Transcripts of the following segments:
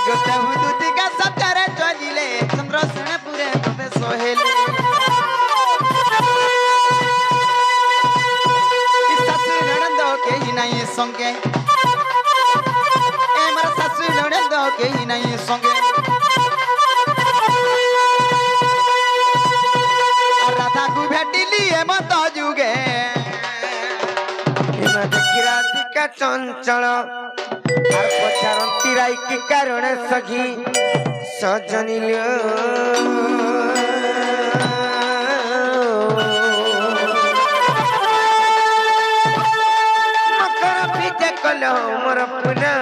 गोटे हुदुती का सप्तारे चलिले चंद्र सेने पूरे तबे सोहेले सासु ननंद के ही नहीं संगे ए मर सासु ननंद के ही नहीं संगे राधा को भेटिली ए मत जुगे किरातिका चंचल আর পচারন্তি রাই কি কারণে সখী সজনিল মকর পিতে কল মোর পুনা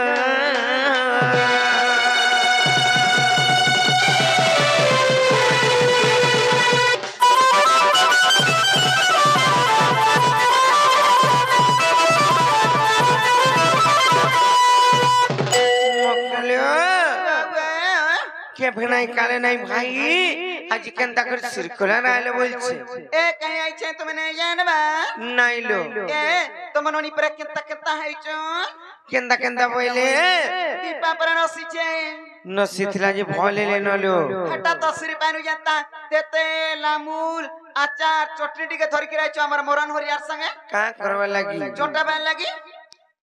के भनाई काले नहीं भाई आज केंदा कर सिरकुला नाले बोलछे ए कहीं आई छे तुम नहीं जानबा नहीं लो ए तुम नोनी पर केंता है छो केंदा केंदा बोले दीपा पर नसी छे नसी थिला जे भले ले न लो हटा तो सिर पानु जाता तेते लामूल अचार चटनी टिके धर के राइछो हमर मोरन हरियार संगे का करवा लागी छोटा बन लगी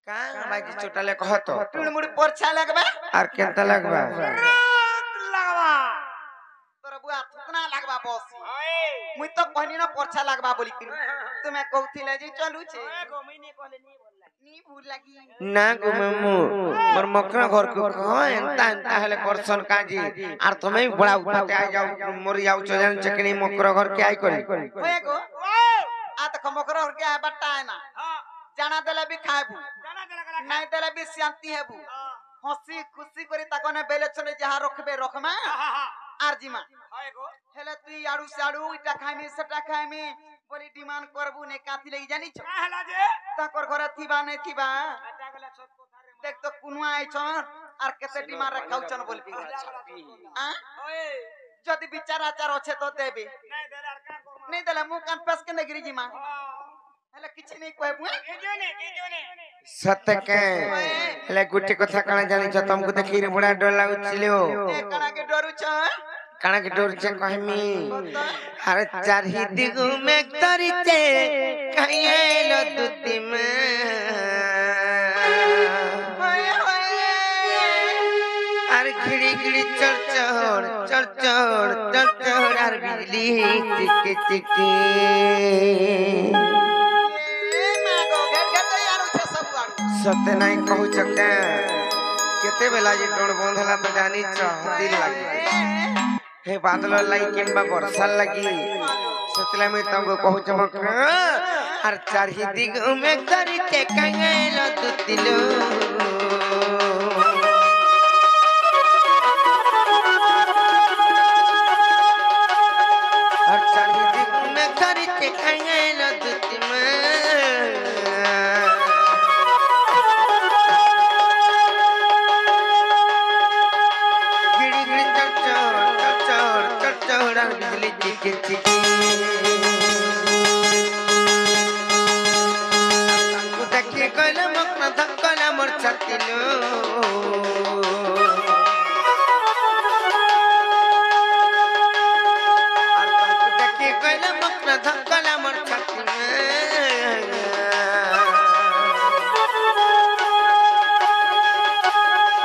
का बाजी छोटाले कहतो टुड़मुड़ परछा लगबा और केंता लगबा लगबा तोर बुआ थुतना लगबा बस मुई तो कहनी ना परछा लगबा बोली कि तुम्हें कहथिले जे चलू छे एगो महीने कहले नी भूल लगी ना गो मम्मू मोर मकरा घर को कह एंता एंता हले करसन काजी आर तुम्हें बड़ा उठाते आ जाओ मोर जाओ चलन चकनी मकरा घर के आई करी होए गो आ त मकरा घर के आ बट्टा है ना जाना देले भी खाबू नहीं देले भी शांति हेबू हसी खुशी करी ताकने बेले चले जहां रखबे रखमा आरजीमा हेले तू आड़ू साड़ू इटा खाइमी सटा खाइमी बोली डिमांड करबू ने काथी लगी जानी छ हला जे ताकर घरे थिबा नै थिबा देख तो कुनुआ आइ छ आर केते डिमांड रखाउ छन बोलबी आ जदी विचार आचार होछे तो देबी नहीं देले मु कान पेस के नगरी जीमा हेले किछि नै कहबू इजोने सत्य के ले गुटी कथा काना जानी छ तुमको देखि रे बड़ा डर लागुछिलो ए काना के डरू छ काना के डर छ कहमी अरे चारही दिगु में तरिते कहिएलो दुति में अरे खिड़ी खिड़ी चढ़ अरे बिजली टिके टिके सत्य नहीं कहू चके केते बेला जे डोर बंधला तो जानी छ दिल लागी हे बादल लाई किंबा वर्षा लगी सतला में तुमको कहू चमक हर चारही दिग में करते कंगेलो दुतिलो हर चारही दिग में करते कंगेलो दुति में बिजली टिके टिके देखिए कहले मकना धक्कला मोर छतिलो और देखिए कहले मकना धक्कला मोर छति में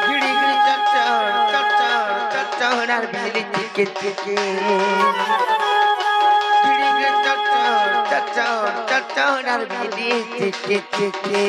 गिड़ी गिड़ी चढ़ बिजली टिके टिके चढ़ बिजली टिके टिके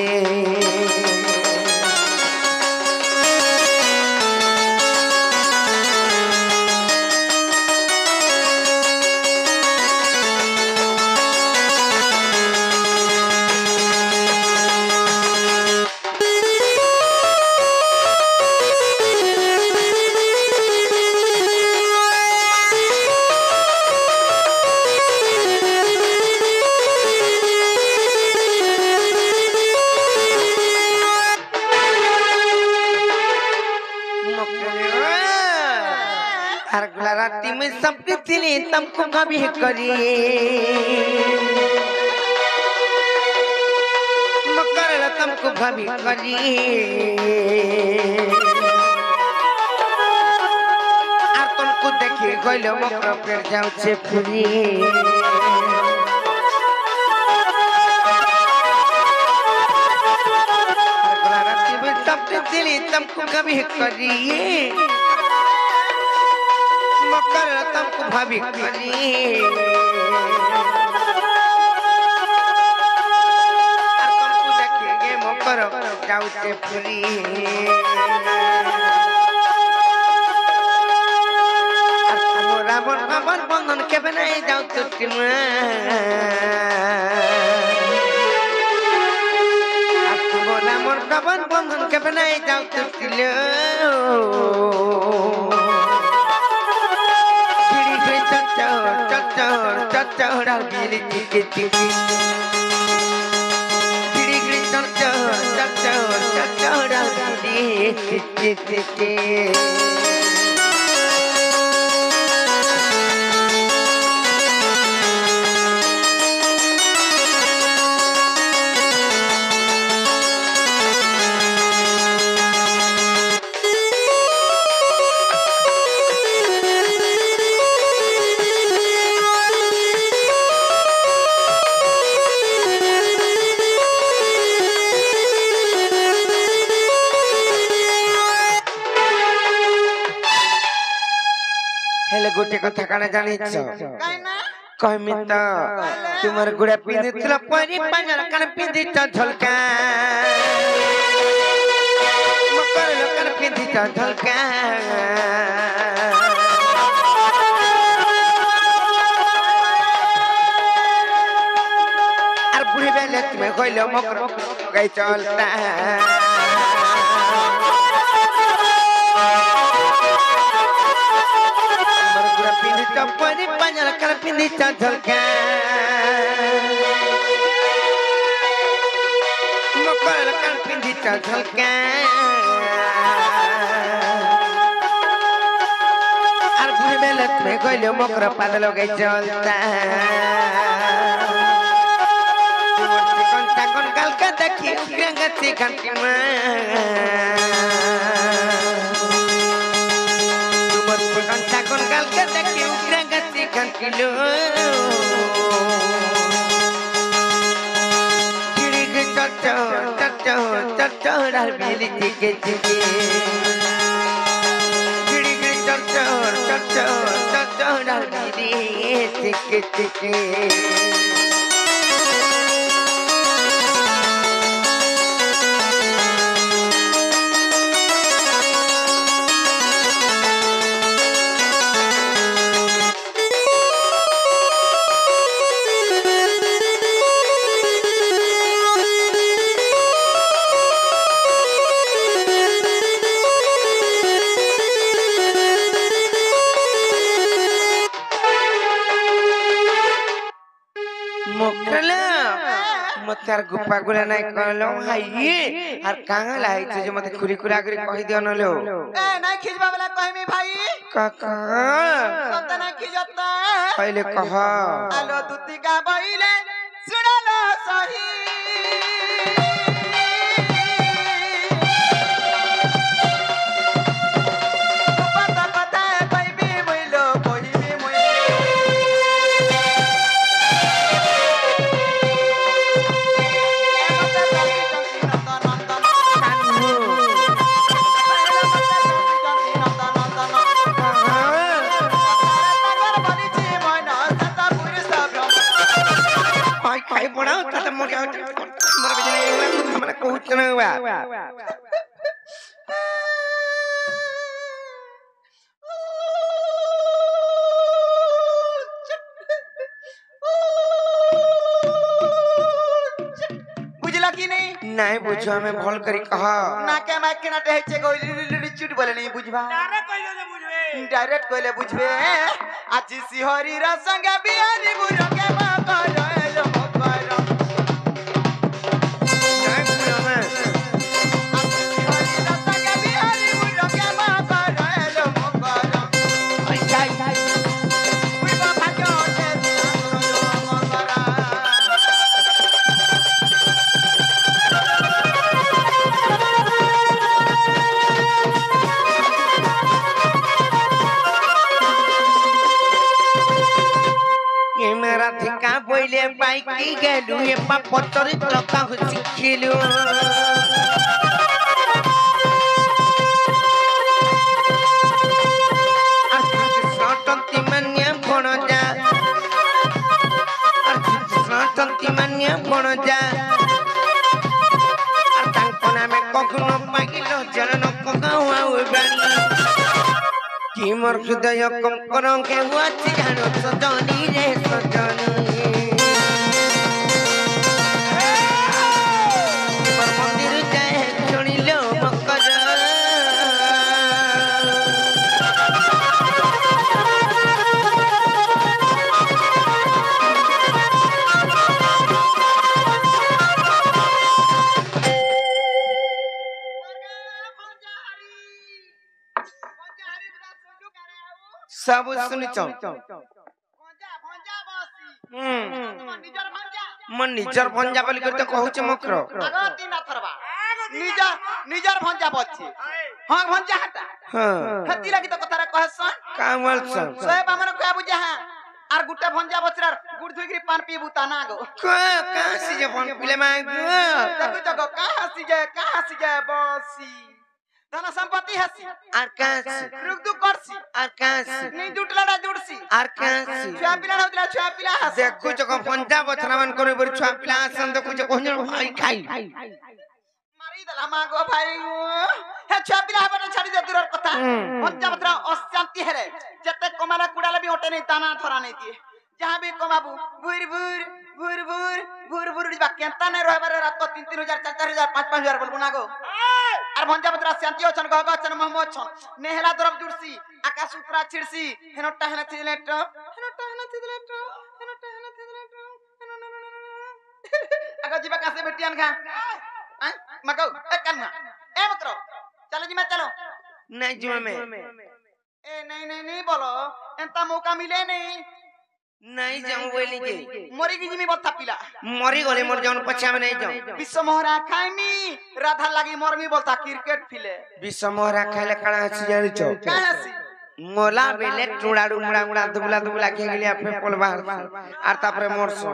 राती में सबके दिले तुमको कभी करी मकर तुमको कभी करी में गइलो मकर पेड़ जाऊ छे फुरी राती में तब दिली तुमको कभी करिए मकर तुमको भाभी करिए और तुमको देखेंगे मकर जाऊ छे फुरी रावण रावण बंधन के बनाए जाओ तुम रावण रावण बंधन के बनाए जाओ तुम चौड़ा बिली चिके चिके चौड़ा बिली चिके चिके गोटे कथा काना जानिछ कहमी त तुमर गुड़ा पिंदितला परी पंजर कान पिंदित झलका मकर लोकन पिंदित झलका और बुढ़ी बेले तुम्हें कइलो मकर गई चलता परी पंजर कर पिंदी झलका मकर कर पिंदी झलका और बुढ़ी बेले तुम्हें गइलो मकर पाद लगे चलता कौन गाल का देखी गंगती घंटी con gal que te quiero gran gati cantilo chiri ke chacho dal bili tike tike chiri ke chacho dal bili tike tike तार गुप्पा गुला नहीं कहलो हाई और कांगा लाई तुझे मत खुरी खुरा करी कहि दियो न लो ए नहीं खिजबा वाला कहमी भाई काका सब त नहीं खिजता पहले कह आलो दुती का बइले सुनलो सही खाई पड़ाओ तो मोटे मर बिजली हुआ हमरा कहूच न हुआ बुझला की नहीं नहीं बुझो हमें भल करी कहा ना के मैं के ना टहे छे गोली चुट बोले नहीं बुझबा डायरेक्ट कइलो जे बुझबे डायरेक्ट कोइले बुझबे आज सिहरी रा संग बिहारी बुरो के बाबा रहलो मकर पाइकी गेलु ये पत्तर त्रका सिखिलु सटंती मान्या भणजा सटंती मान्या भणजा আর তাঙ্কো নামে কখনো পাইল জলন কগাও বাণী কি মোর হৃদয় কঙ্কর কেউছি জানো সজনী রে সজনী মোর মন্দির যায় শুনিল মকর सब सुनिच मन निजर भंजा बोली करते कहूचे मक्र निजर भंजा बच्चे हां भंजा हटा हां हती लगी तो कथारे कहसन कामल सन सोए बामन कहया बुझा हां आर गुटे भंजा बचरार गुड़ धुइगरी पान पीबू ता ना गो कहां से जे बन पिले मां देखो जगो कहां से जे बसी धन संपत्ति हसी आर कहां से रुक दु करसी आर कहां से नहीं जुटलाडा जुड़सी आर कहां से छुआ पिला होतला छुआ पिला हस देखो जको भंजा बचरा मन करे बर छुआ पिला आसन देखो जे कोहन भाई खाई मारी दला मागो भाई हे छुआ पिला हबे छाड़ी दे दूर कथा भंजा बचरा अशांति हेरे जते कमाला कुडाले भी ओटे नहीं ताना थरा नहीं दिए जहां भी कमाबू भूर भूर भूर भूर भूर भूर बा केंता ने रहबार रात को 3-3000 4-4000 5-5000 बोलबो ना गो आर भंजा बचरा शांति ओछन गग ओछन मोहम्मद छन नेहला तरफ जुड़सी आकाश उपरा छिड़सी हेनोटा हेना थिलेट अगर जीवा कासे बेटियान खा मको ए कन्ना ए मकरो चलो जी मैं चलो नहीं जीवा में ए नहीं बोलो एंता मौका मिले नहीं जाऊं बोली के मरी की जिमी बत्ता पिला मरी गले मोर जौन पछा में नहीं जाऊं विश्व मोहरा खाइमी राधा लागी मरमी बोलता क्रिकेट फिले विश्व मोहरा खाइले काना हसी जानि छ का हसी मोला बेले टुड़ा डुंगड़ा गुड़ा दुबला दुबला के गेली आपे पोल बाहर आर तापरे मोरसो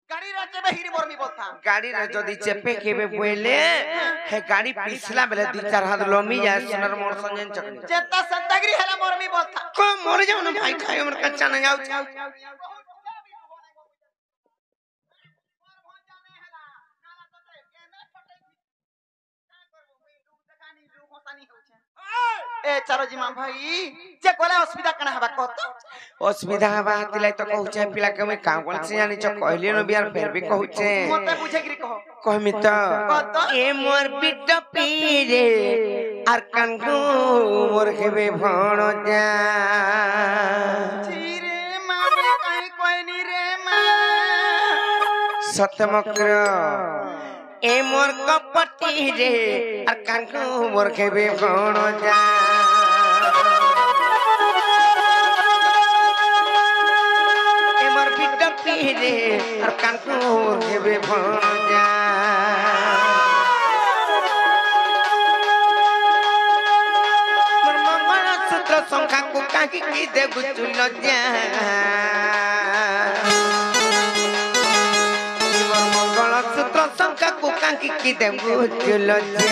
गाड़ी राजे में हिरी मरमी बोलता गाड़ी रे जदी चेपे केबे बोले हे गाड़ी पिछला बेले 2-4 हाथ लोमी जाय सुनर मोरसो जन चकनी जेता संतगिरी हला मरमी बोलता को मर जाऊ न भाई खाय हमर कच्चा न जाऊ ए चलो जी मां भाई जे कोला असुविधा कना हबा कहत असुविधा हवा तिलाई त कहूचे पिला के मैं काम कोन से जानि छ कहले न बियार फेर भी कहूचे मते बुझे गिरी कहो कहमी त ए मोर बिट पीरे आर कानगो मोर केबे भण जा धीरे माने कहीं कोई नहीं रे मां सत्यमक्र ए मोर कपटी रे आर कानगो मोर केबे भण जा ए मोर बिट पीरे आर कानगो मोर केबे भण जा संख्या को काकी की दे गुचुल जा मंगल सूत्र संख्या को काकी की दे गुचुल जा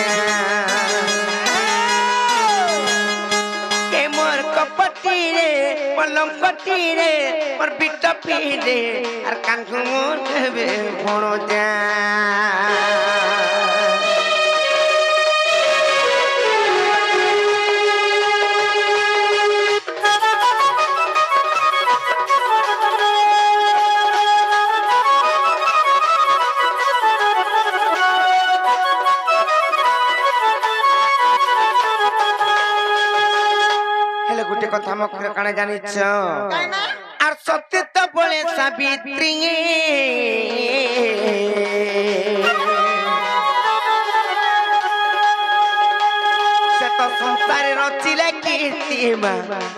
के मोर कपटी रे पलम पटी रे मोर बिट पीरे और कान को मोर केबे भणो जा कथा मक्र काने जानि छ काइना आर सत्य त बोले सावित्री से तो संसार रचिले कीर्ति मा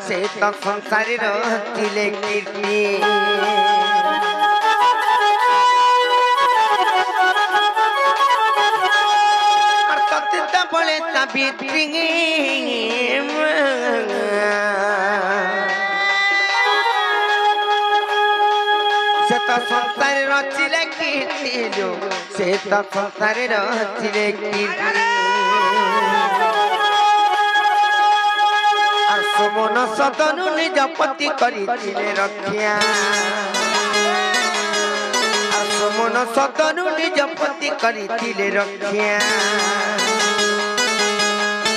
से तो संसार रचिले कीर्ति आर सत्य त बोले सावित्री से तो ସଂସାରେ ରଚିଲେ କୀର୍ତ୍ତି ସେ ତ ସଂସାରେ ରଚିଲେ କୀର୍ତ୍ତି আর সুমন সদনু নিজ পতি করিছিলে রক্ষা আর সুমন সদনু নিজ পতি করিছিলে রক্ষা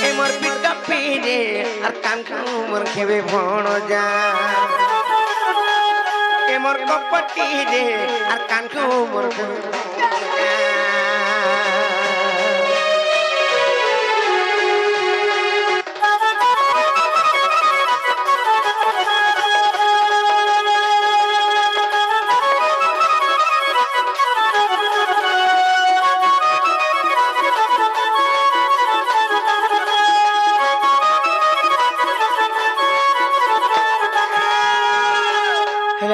এ মোর পিঠ পিড়ে আর কানকু মোর খেবে ভণ যা এ মোর কপটি রে আর কানকু মোর খেবে ভণ যা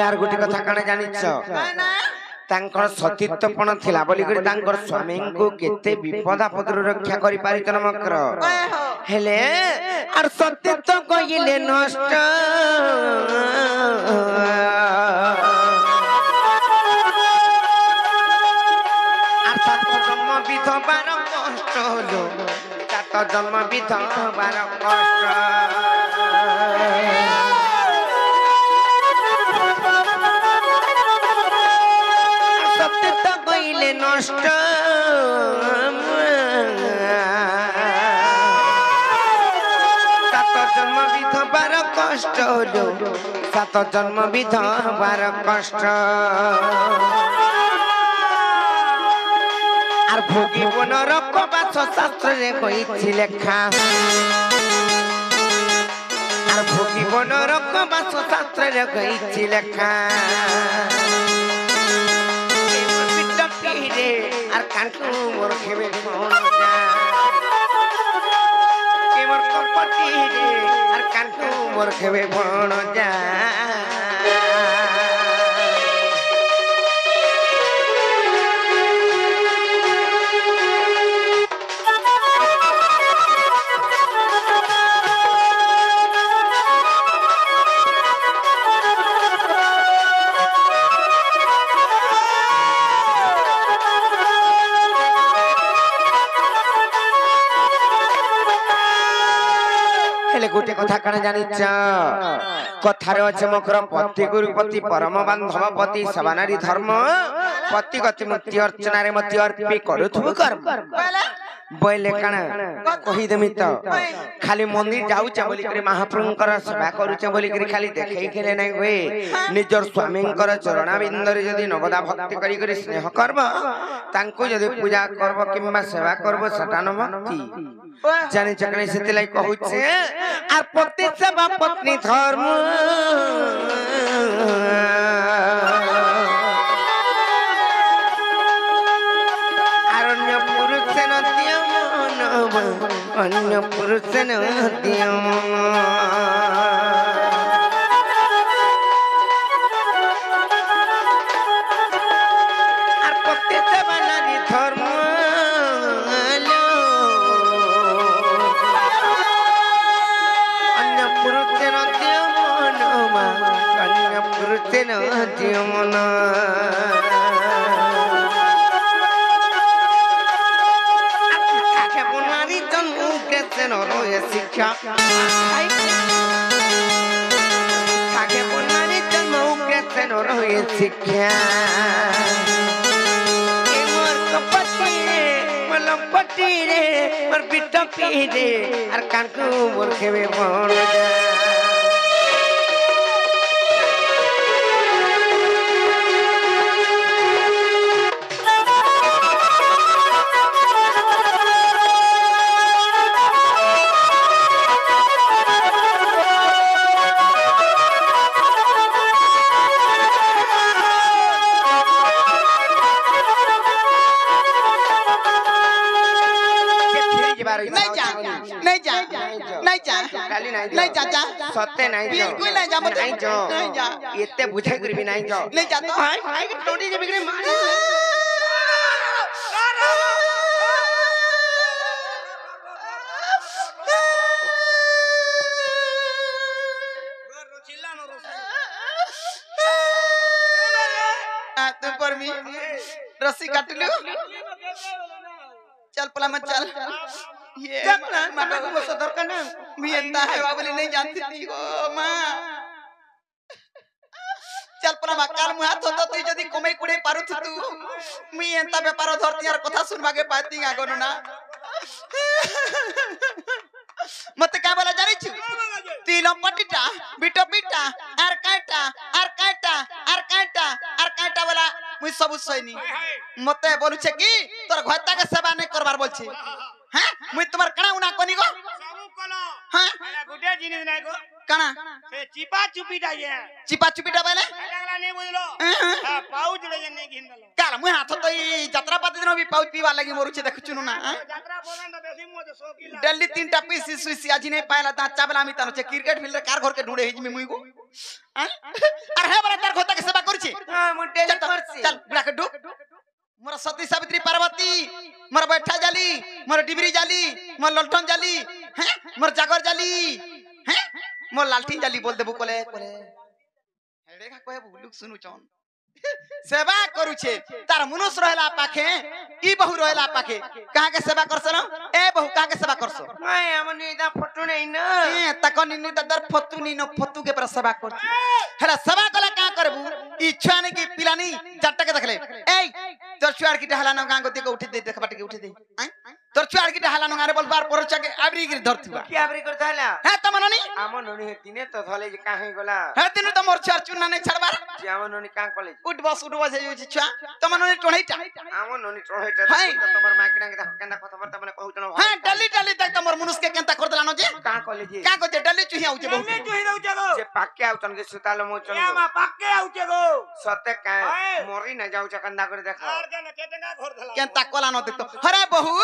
আর গোটে কথা কানে জানিছ তাঙ্কর সতীত্বপণ ଥିଲା বলিকরি তাঙ্কর স্বামীଙ୍କୁ কেতে বিপদ আপদରୁ রক্ষা করি পারিতন মকর হেলে আর সতীত্ব কইলে নষ্ট আর সাত জন্ম বিধবার কষ্ট হলো সাত জন্ম বিধবার কষ্ট সত্যতা কইলে নষ্ট সাত জন্ম বিধবার কষ্ট হলো সাত জন্ম বিধবার কষ্ট আর ভোগিব নরক বাস শাস্ত্রে কইছি লেখা আর ভোগিব নরক বাস শাস্ত্রে কইছি লেখা আর কানকু মোর খেবে ভণ যা কে মোর কপটি রে আর কানকু মোর খেবে ভণ যা গোটে কথা কানে জানিছ কথারে আছে মকর পতি গুরুপতি পরম বান্ধব পতি সবানারি ধর্ম পতি গতি মুক্তি অর্চনারে মতি অর্পি করুথুবু কর্ম বইলে কানা কহিদেমি তো খালি মন্দির যাউছ বলিকরি মহাপ্রভুঙ্কর সেবা করুছ বলিকরি খালি দেখেই খেলে নাই হুয়ে নিজর স্বামীঙ্কর চরণাবিন্দরে যদি নবদা ভক্তি করি করি স্নেহ করব তাঙ্কু যদি পূজা করব কিংবা সেবা করব সেটা ন ভক্তি জানিছ কানে সেতিলাই কহুছে আর পতি সেবা পত্নী ধর্ম অন্য পুরুষে নদিয় অন্য পুরুষে নদিয় আর পতি সেবা নারী ধর্ম অন্য পুরুষে নদিয় অন্য পুরুষে নদিয় মন শিক্ষা থাকে বনানি জন্ম উগ্রেছে নরহয়ে শিক্ষা মোর কপটি রে মোর লপটি রে মোর বিটপি রে আর কানকু মোর খেবে ভণ যা सत्य नहीं बिल्कुल नहीं जा नहीं जो इतने बुझे करी भी नहीं जो नहीं जा तो हाय हाय टोटी जे बिगड़े मार तू पर मी रस्सी काट लो चल पला मत चल ये माँ को सदर का ना मी एंता है बाबली नहीं जानती थी ओ माँ चल पला माँ काल मुँह हाथ होता तो यदि कमाई कुड़े पारू थी तू मी एंता व्यापार धरती यार कथा सुनवा के पाती आगो ना मत क्या बोला जानी छु तीनों पटिटा बिटो पिटा आर काटा बोला मुई सब सैनी मते बोलु छे की तोर घरता के सेवा नहीं करबार बोल छे हैं मुई तुम्हार कणा उना कोनी गो सबु कलो हां एला गुटे जिनिस नाही गो कणा से चिपा चुपीटा ये चिपा चुपीटा बोले लागला नहीं बुझलो हां पाउच ले जने घिनलो काल मुई हाथ तो ई यात्रा पाती दिन भी पाउच पीवा लगी मोरु छे देखु चुनु ना यात्रा बोलन तो बेसी मो सो किला दिल्ली तीनटा पीस सुई आज नहीं पायला ता चावला मी तानो छे क्रिकेट फील्ड कार घर के ढूंढे हिज में मुई गो अरे हे बड़ा तार घोता के सेवा करू छे हां मुंडे करसी चल बुला के डुक मोर सती सावित्री पार्वती मोर बैठा जाली मोर डिबरी जाली मोर ललठन जाली हैं मोर जागर जाली हैं मोर लालठी जाली बोल देबू कोले हेडे का कोए बुलुक सुनु चन सेवा करू छे तार मनुष्य रहला पाखे ई बहु रहला पाखे कहां के सेवा करसन ए बहु कहां के सेवा करसो मैं हमनी दा फोटो नहीं न ए तकन नी दर फतु नी न फतु के पर सेवा कर हेला सेवा कला का करबू ई छुआ ने की पिलानी जट्टा के देखले ए तोर छुआर की ढाला न गांग गोती को उठे दे देख बाटे के उठे दे तोर छुआर की ढाला न गारे बोल बार पर चके आबरी गिर धरथुआ की आबरी करता हला है तमननी आमो ननी हे तिने तो थले जे काहे गला है तिनु त मोर छुआर चुन्ना नहीं छड़बार जे आमो ननी का कॉलेज उठ बस हे छुआ तमननी टोहैटा आमो ननी टोहेटा तो तमर माइकडा के केंदा कथा बर्ता माने कहू तनो हां डली तक तमर मनुष्य के केंता कर देलानो जे का कॉलेज का को जे डली चुहिया उजे बहुत डली चुहि रहउ जगो जे पाके आउतन के सुतालो मो चल या मा पाके आउ जगो सते का मोरी न जाउ चकंदा कर देखा और जने केटंगा घर धला केंता कोला न देखतो अरे बहु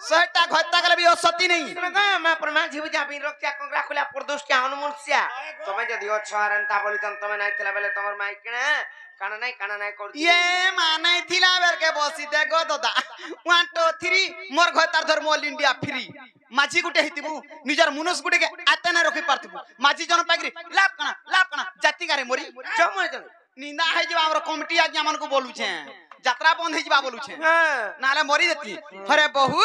सहटा घत्ता गले भी ओ सती नहीं सुनगा मा प्रमाण जीव जाबी रक्षा कंगरा खुला प्रदोष के हनुमंस्या तमे जदी ओ छारंता बोली तमे नाही थिला बेले तमर माइकना काना नाही कर ये माने थिला बेर के बसी दे गो दादा 1 2 3 मोर घतार धर्म ऑल इंडिया फ्री माझी गुटे हितिबू निजर मुनुस गुटे के आते न रखि पारतबू माझी जन पागरी लाप कना जाति गारे मोरी जम जन निंदा है जे हमर कमिटी आज हमन को बोलू छे यात्रा बंद है जबा बोलू छे हां नाले मरी देती अरे बहु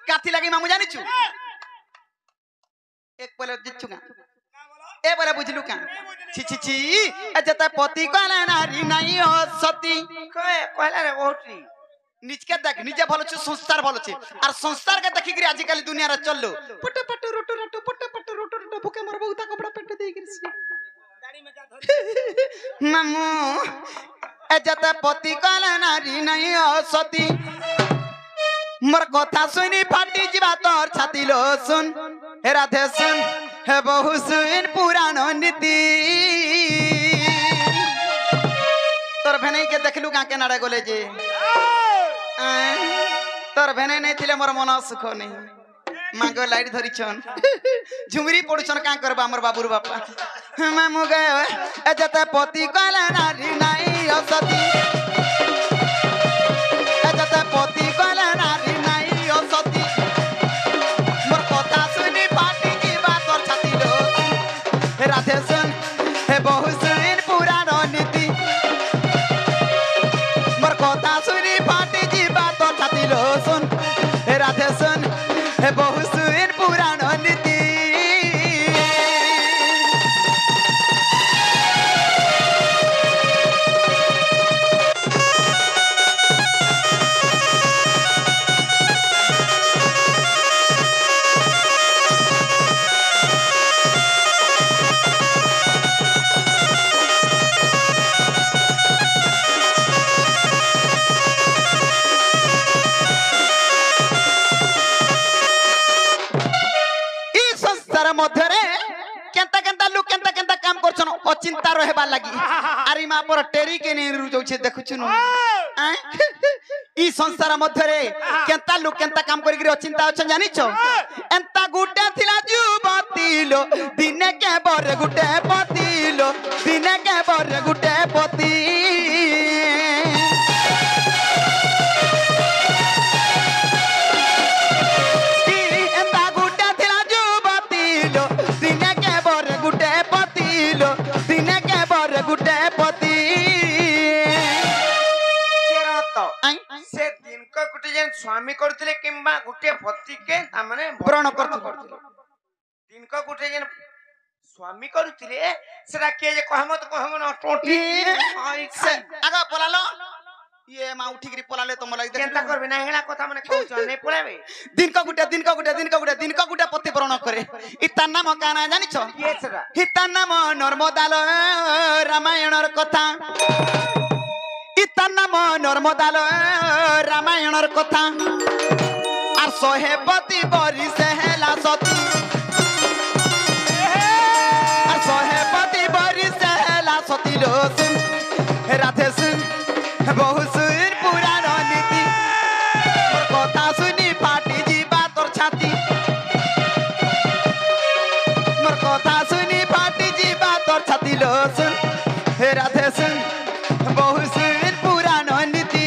काथी लगी मामू जानि छु एक पले जिछुगा ए बोले बुझलु का छी ए जता पति कोला नारी नहीं हो सती कहला रे बहुटी निजके देख निजे भलो छु संस्कार भलो छे और संस्कार के देखि गिरी आज काली दुनिया रे चललो पट रोटो भूखे मर बहुता कपड़ा पेट दे गिरसी गाड़ी में जा धरी मामू ए जता पति कोला नारी नहीं हो सती मोर कथा सुनी फाटी जीवा तोर छाती लो सुन हे राधे सुन हे बहु सुन पुराण नीति तोर भेनै के देखलु का के नारे गोले जे तोर भेनै नहीं थिले मोर मन सुख नहीं मांगो लाइट धरी छन झुमरी पड़ुछन का करबा हमर बाबूर बापा मामू गए ए जते पति कहला नारी नाही असती ए जते पति कहला नारी नाही असती मोर कथा सुनी फाटी जीवा तोर छाती लो हे राधे सुन हे बहु सुन पुराण नीति मोर कथा सुनी फाटी जीवा तोर छाती लो सुन हे राधे सुन हे बहु सुन पुराण नीति मध्यरे केंता केंता लोग केंता केंता काम करछन अचिंता रहबा लागि आरी मा पर टेरी के नै रुजौ छे देखुछनु ई संसार मध्यरे केंता लोग केंता काम करि गिरी अचिंता अछन जानि छो एंता गुटे थिला जुबतीलो दिने के बर गुटे पतिलो दिने के बर गुटे पति स्वामी करथिले किंबा गुटे पति के तामने व्रण करथिले दिन को गुटे जन स्वामी करथिले सेरा के जे कहम न टोटी से आगा पलालो ये मा उठी गिरी पलाले तो मला केनता करबे ना हेला कथा माने कहउछ नै पळाबे दिन को गुटे पति व्रण करे इता नाम काना जानि छ के छरा हिता नाम नर्मदाल रामायणर कथा इता नाम नर्मदाल रामायणर कथा आर सोहे पति बरी से हेला सती आर सोहे पति बरी से हेला सती लो सुन राधे सुन बहु सुन पुराण नीति मोर कथा सुनी फाटी जीवा तोर छाती मोर कथा सुनी फाटी जीवा तोर छाती लो सुन राधे सुन बहु सुन पुराण नीति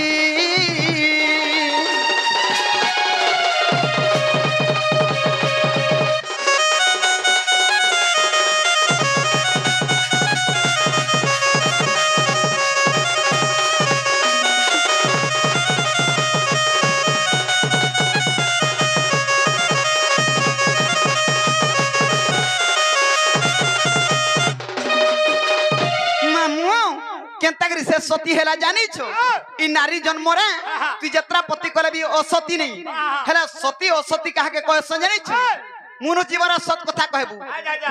केंतागरी से सती हेला जानी छो ई नारी जन्म रे तू जत्रा पति कले भी असती नहीं हेला सती असती कहा के कह जानी छो मुनु जीवन सत कथा कहबू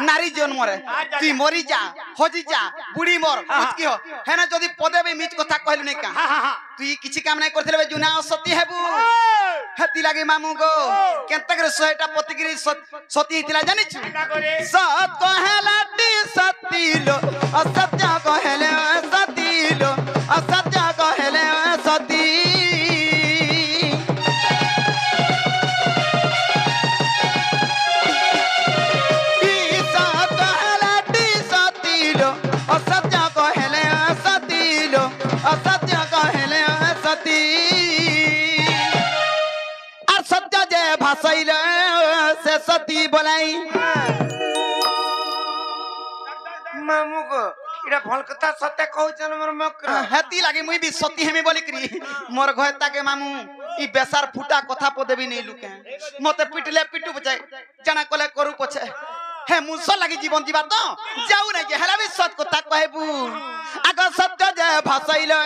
नारी जन्म रे तू मरी जा हजी जा बुढ़ी मोर कुछ हो हेना जदी पदे भी मिछ कथा कहलु नै का तू ई किछि काम नै करथिले जुना असती हेबू हेती लागे मामू गो केंतागरी सोहेटा पतिगिरी सती हितिला जानी छो सत कहला ती सती लो असत्य कहले सती लो असत्य कहले सती ई सत कहला ती सती लो असत्य कहले सती लो असत्य कहले सती आर सत्य जे भाषैले से सती बोलाई मामू को इरा भल कथा सत्य कहउछन मोर मकर हेती लागे मुई भी सती हेमे बोली करी मोर घयता के मामू ई बेसार फुटा कथा पदेबी नै लुके मते पिटले पिटू बचाई जाना कले करू पछे हे मुसो लागी जीवन जीवा तो जाऊ नै जे हेला भी सत कथा कहबू आग सत्य जे भाषैले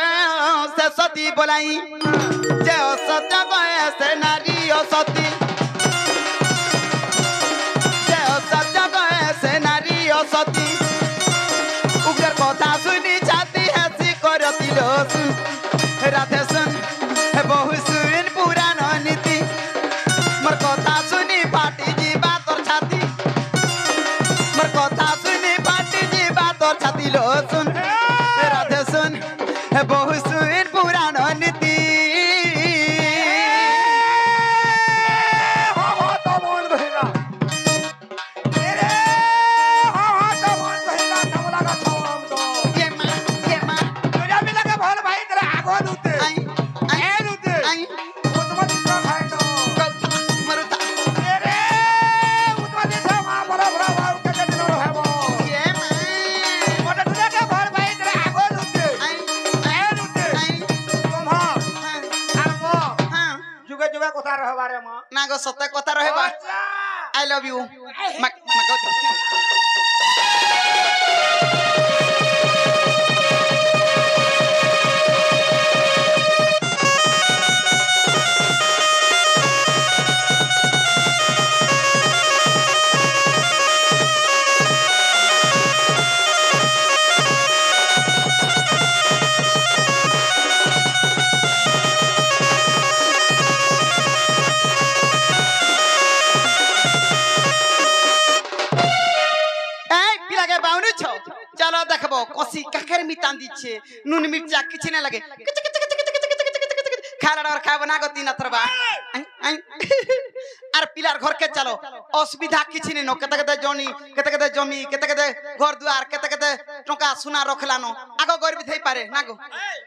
से सती बोलाई जे सत्य कहे से नारी असती जे सत्य कहे से नारी असती उगर कथा सुनी जाती है सी करती लो सुन राधे सुन बहु सुन पुराण नीति मोर कथा सुनी फाटी जीवा तोर छाती मोर कथा सुनी फाटी जीवा तोर छाती लो सुन राधे सुन बहु सुन पुराण नीति ना गो सत्य कथा रहे बा आई लव यू चलो देखबो कसी काकर मितान दिछे नून मिर्चा किछ नै लगे खाला और खा बना गती नथरबा आर पिलार घर के चलो असुविधा किछ नै नो केते केते जनी केते केते जमी केते केते घर दुआर केते केते टका सुना रखलानो आगो गरीब थई पारे नागो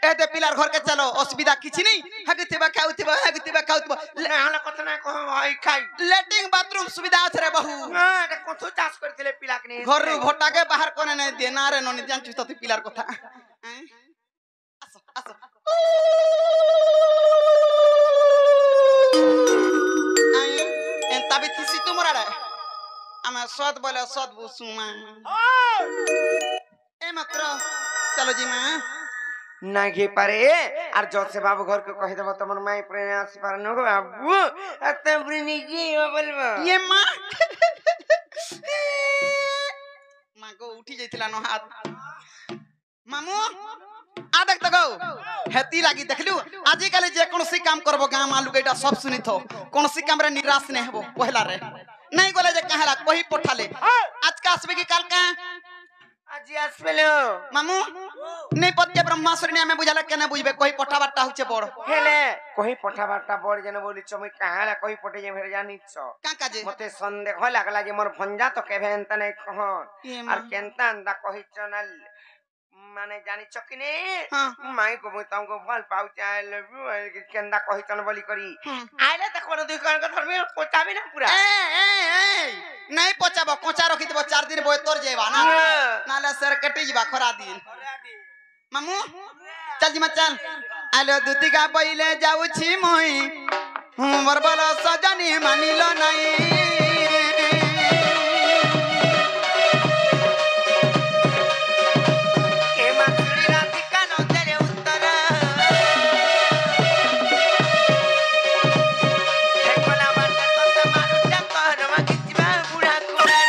एते पिलार घर के चलो असुविधा किछ नै हगतिबा खाउतिबा ना हला कथा ना कह भाई खाई लेटिंग बाथरूम सुविधा আছে रे बहु এটা কত চাষ করতেলে পিলাক নে घर भोटा के बाहर कोने नै देना रे ननि जानछु त पिलार কথা আসো আসো आई एंता भी थी तुमरा रे हमें सद बोले सद बुसुमा ए मकरो चलो जी मां ना घे पारे আর জোসে বাবু ঘরকে কই দেব তোমার মাই প্রেমে আসি পারে না গো বাবু এত প্রেমী কি বলবো ये मां मां को उठी जाइतिला न हाथ मामू आ देख तो गो हेती लागी देखलु आजि काले जे कोनसी काम करबो गाम आलू गेटा सब सुनी थो कोनसी काम रे निराश ने हेबो पहिला रे नहीं गोले जे कहेला कोही पठाले आज का आसबे की काल का আজি আসবেলো मामू नहीं पत्ते ब्रह्मासुरी ने हमें बुझाला केने बुझबे कोही पठा बाटा होचे बड़ হেলে কই পঠা বার্তা বড় যেন বলিছ মই কাহালা কই পটে যে ফের জানিছ का काजे মতে সন্দেহ লাগলা যে মোর ভঞ্জা তো কেভে এন্তা নাই কহ ये আর मां কেনতা আন্দা কহিছ না মানে জানিছ কি নে हां মাই কো মই তামকো ভাল পাউ চাই লভ ইউ কেনদা কহিছ না বলি করি हां আইলে তো কোন দুই কান কথা ধরবে কোচাবি না পুরা ए नहीं पचाबो कोचा रखी देबो 4 दिन बोय तोर जेबा ना नाले सर कटी जबा खरा दिन मामू चल जी चल आलो दुतिका पहिले जाऊ छी मोई मोर बल सजनी मानिलो नाही ए माछड़ी राती कानो तेरे उत्तर हे कोला मारता तो मारू टक रमा किचबा बुढ़ा कुड़ा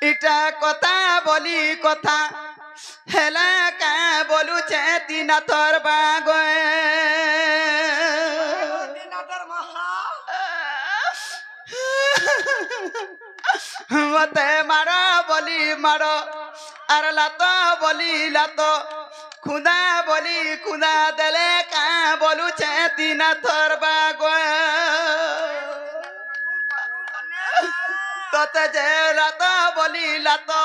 इटा कथा बोली कथा हेला का बोलू छे तीना तोर बागोए मते मारो बोली मारो अरे लातो बोली लातो खुदा बोली खुदा दले का बोलू छे तीना तोर बागोए तोते जे लातो बोली लातो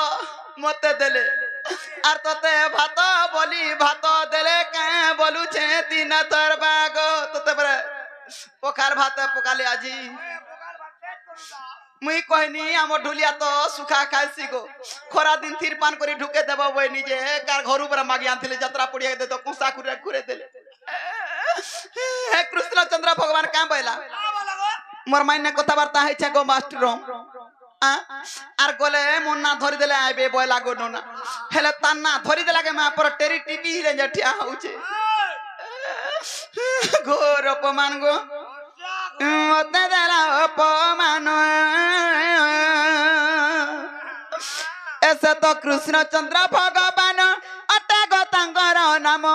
मते देले আর তোতে ভাত বলি ভাত দেলে কে বলুছে তিনা তোর বাগো তোতে পরে পোকার ভাত পোকালে আজি মুই কইনি আমো ঢুলিয়া তো সুখা খাইছি গো খরা দিন থির পান করি ঢুকে দেব বই নিজে কার ঘরু পরে মাগি আনছিলে যাত্রা পড়িয়া দে তো কুসা কুরে ঘুরে দেলে হে কৃষ্ণচন্দ্র ভগবান কাম বইলা মোর মাইনে কথাবার্তা হইছে গো মাস্टर আর গলে মন না ধরি দেলে আইবে বয় লাগো না হেলে তার না ধরি দেলাকে মা পর টেরি টিপি রে জঠিয়া হউছে ঘোর অপমান গো মতে দেলা অপমান এসে তো কৃষ্ণচন্দ্র ভগবান অটে গো তাঙ্কর নাম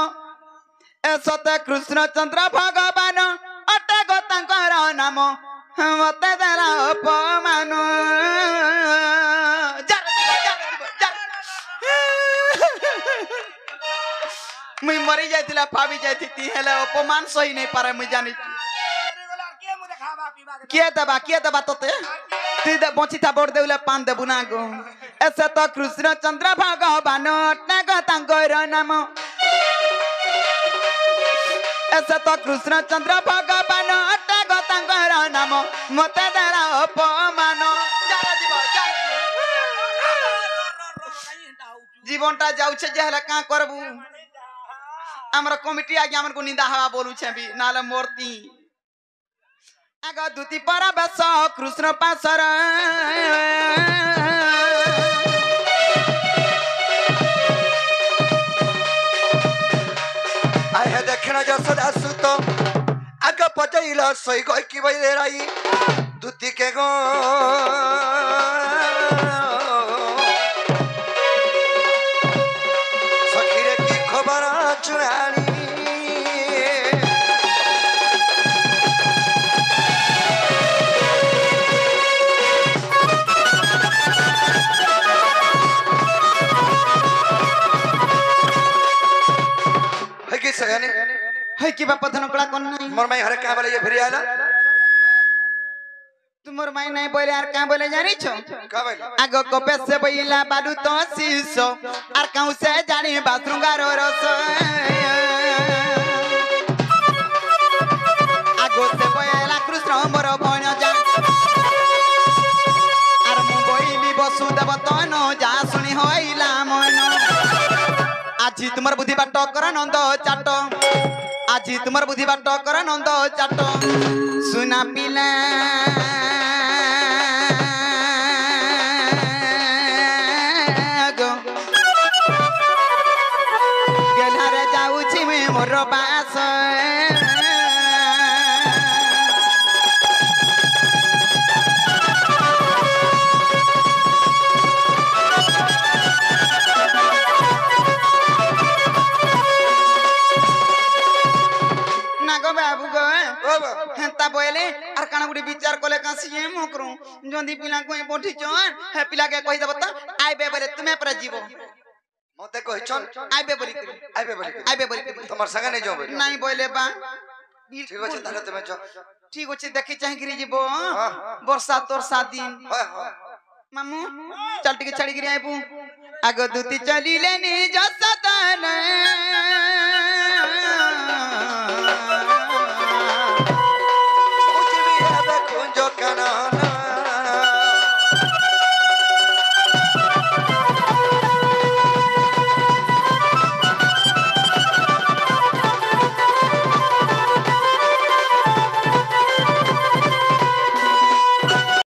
এসে তো কৃষ্ণচন্দ্র ভগবান অটে গো তাঙ্কর নাম মতে দেলা অপমান मुई मरी जाइतिला पाबी जाइति हेले अपमान सही नहीं पारे मुई जानि के दबा तोते तू दे बंची था बोर्ड देउले पान देबु ना गो ऐसे तो कृष्णचंद्र भगवान अटग तांकर नाम ऐसे तो कृष्णचंद्र भगवान अटग तांकर नाम मते देला अपमान जीवनटा जाउछे जे हेले का करबू हमरा कमिटी आगे हमन को निंदा हवा बोलू छे भी नाले मूर्ति आगा दुती पर बस कृष्ण पासर आय हे देखना जसोदा सुतो आगा पजैला सई गई की बई रे राई দুতি কে গো সখিরে কি খবর চুয়ানি কি সগানি है कि बापा धनकड़ा कोन नहीं मोर माई हरे का बोले ये फिर आला तुमर माई नहीं बोले यार का बोले जानी छो का बोले आगो को पैसे बइला बाडू तो सीसो आर काऊ से जानी बाथरूम गारो रस आगो से बइला कृष्ण मोर बण जा आर मु बइली वसुदेव तन जा सुनी होइला मन আজি তোমার বুদ্ধি বাট কর নন্দ চাট আজি তোমার বুদ্ধি বাট কর নন্দ চাট সুনা পিলা গো গেলারে যাউছি মে মোর বাস बाबू गो हेंता बोले आर काना गुडी विचार कोले कासी ए मोकरू जंदी पिला कोई बोठी चोन हे पिला के कहि देब त आइबे बोले तुमे पर जीवो मते कहि चल आइबे बोली आइबे बोली তোমার संगे नहीं जाओ नहीं बोले बा ठीक আছে তাহলে তুমি যাও ठीक अछि देखि चाहि गिरी जीवो वर्षा तोरसा दिन मामू चल टिके छाड़ी गिरी आइबू आगो दूती चली लेनी जसतन